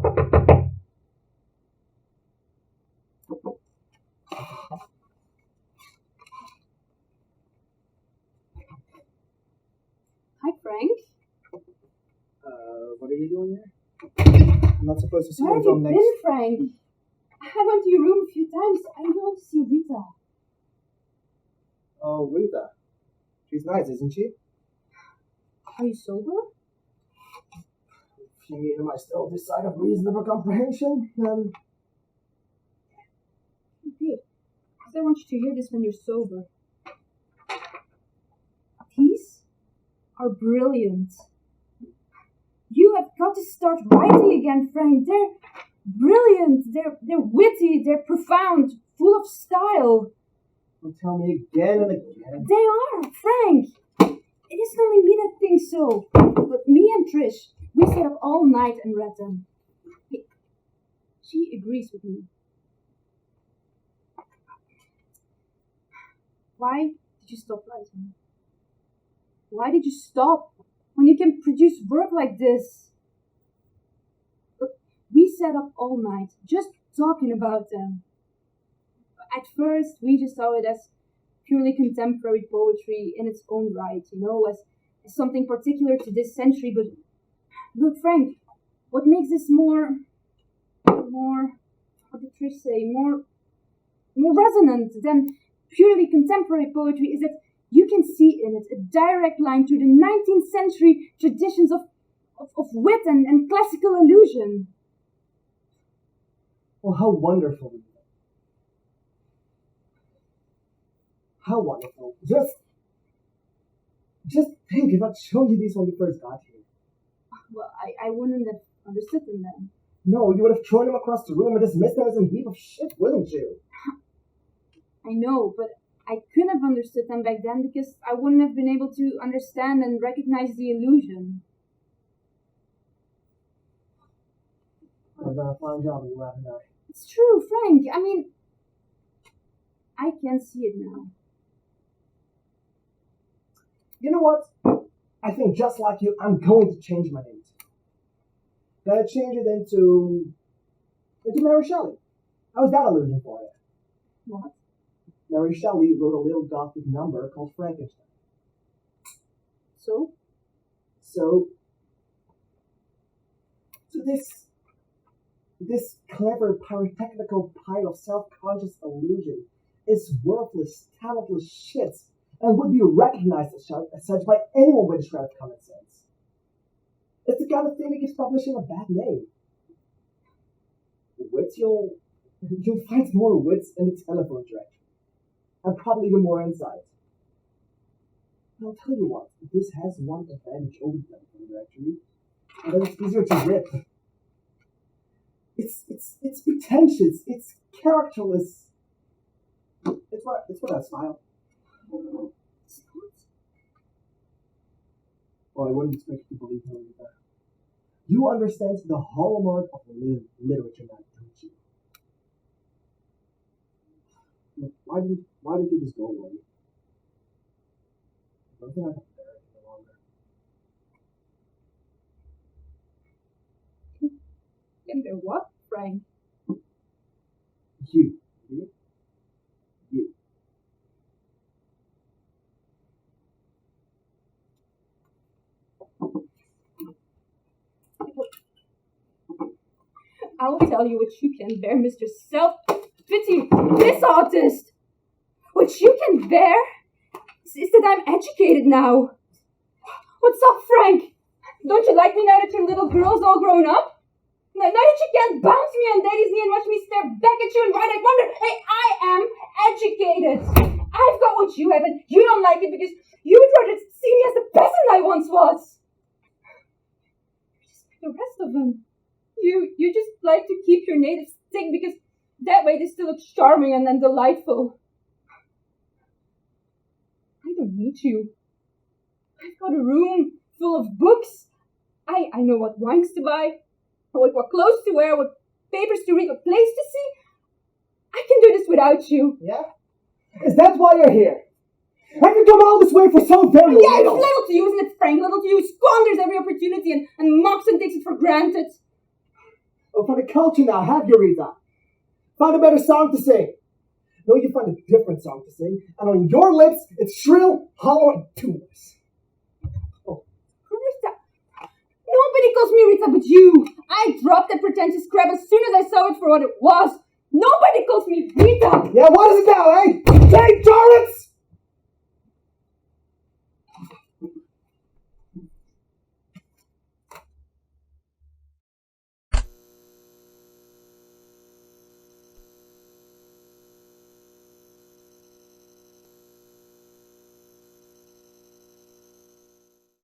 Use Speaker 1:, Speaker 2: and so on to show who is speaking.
Speaker 1: Hi, Frank.
Speaker 2: What are you doing here? I'm not supposed to see you until next...
Speaker 1: Where have you been, Frank? I went to your room a few times. I want to see Rita.
Speaker 2: Oh, Rita. She's nice, isn't she?
Speaker 1: Are you sober?
Speaker 2: If you mean, am I still this side of reasonable comprehension? Then...
Speaker 1: Good. Because I want you to hear this when you're sober. These are brilliant. You have got to start writing again, Frank. They're brilliant. They're witty. They're profound. Full of style.
Speaker 2: Don't tell me again and again.
Speaker 1: They are, Frank. It isn't only me that thinks so. But me and Trish, we stayed up all night and read them. She agrees with me. Why did you stop writing? Why did you stop when you can produce work like this? Look, we sat up all night just talking about them. At first, we just saw it as purely contemporary poetry in its own right, as something particular to this century. But look, Frank, what makes this more, what did Trish say, more resonant than purely contemporary poetry is that you can see in it a direct line to the 19th century traditions of wit and classical allusion.
Speaker 2: Oh, how wonderful. How wonderful. Just think if I'd shown you these when you first got here.
Speaker 1: Well, I wouldn't have understood them then.
Speaker 2: No, you would have thrown them across the room and dismissed them as a heap of shit, wouldn't you?
Speaker 1: I know, but I couldn't have understood them back then because I wouldn't have been able to understand and recognize the illusion.
Speaker 2: I've done a fine job of you, haven't I?
Speaker 1: It's true, Frank. I mean, I can see it now.
Speaker 2: You know what? I think just like you, I'm going to change my name. Gonna change it into Mary Shelley. How's that illusion for you?
Speaker 1: What?
Speaker 2: Mary Shelley wrote a little gothic number called Frankenstein.
Speaker 1: So
Speaker 2: this clever pyrotechnical pile of self-conscious illusion is worthless, talentless shit, and would be recognized as such by anyone with a shred of common sense. It's the kind of thing that gives publishing a bad name. Wits, you'll find more wits in the telephone directory, and probably even more insight. And I'll tell you what, this has one advantage over the telephone directory, and that it's easier to rip. It's pretentious, it's characterless. It's what I smile. Oh, I wouldn't expect you to believe me like that. You understand the hallmark of literature now, don't you? Look, why did you just go away? I don't think I can bear it any longer.
Speaker 1: can bear what, Frank?
Speaker 2: You.
Speaker 1: I will tell you what you can bear, Mr. Self-Pity, this artist. What you can bear is that I'm educated now. What's up, Frank? Don't you like me now that your little girl's all grown up? Now that you can't bounce me on Daddy's knee and watch me stare back at you and write, I wonder, hey, I am educated. I've got what you have, and you don't like it because you would rather see me as the peasant I once was. Just like the rest of them. You just like to keep your native stick because that way they still look charming and delightful. I don't need you. I've got a room full of books. I know what wines to buy, what clothes to wear, what papers to read, what plays to see. I can do this without you.
Speaker 2: Yeah? Is that why you're here? Have you come all this way for so very little?
Speaker 1: Yeah, it's little to you, isn't it, Frank? Little to you, squanders every opportunity and mocks and takes it for granted.
Speaker 2: Oh, find a culture now, have you, Rita? Find a better song to sing. No, you find a different song to sing, and on your lips, it's shrill, hollow, and tuneless. Oh.
Speaker 1: Rita, nobody calls me Rita but you. I dropped that pretentious crap as soon as I saw it for what it was. Nobody calls me Rita.
Speaker 2: Yeah, what is it now, eh? Say, Charlotte!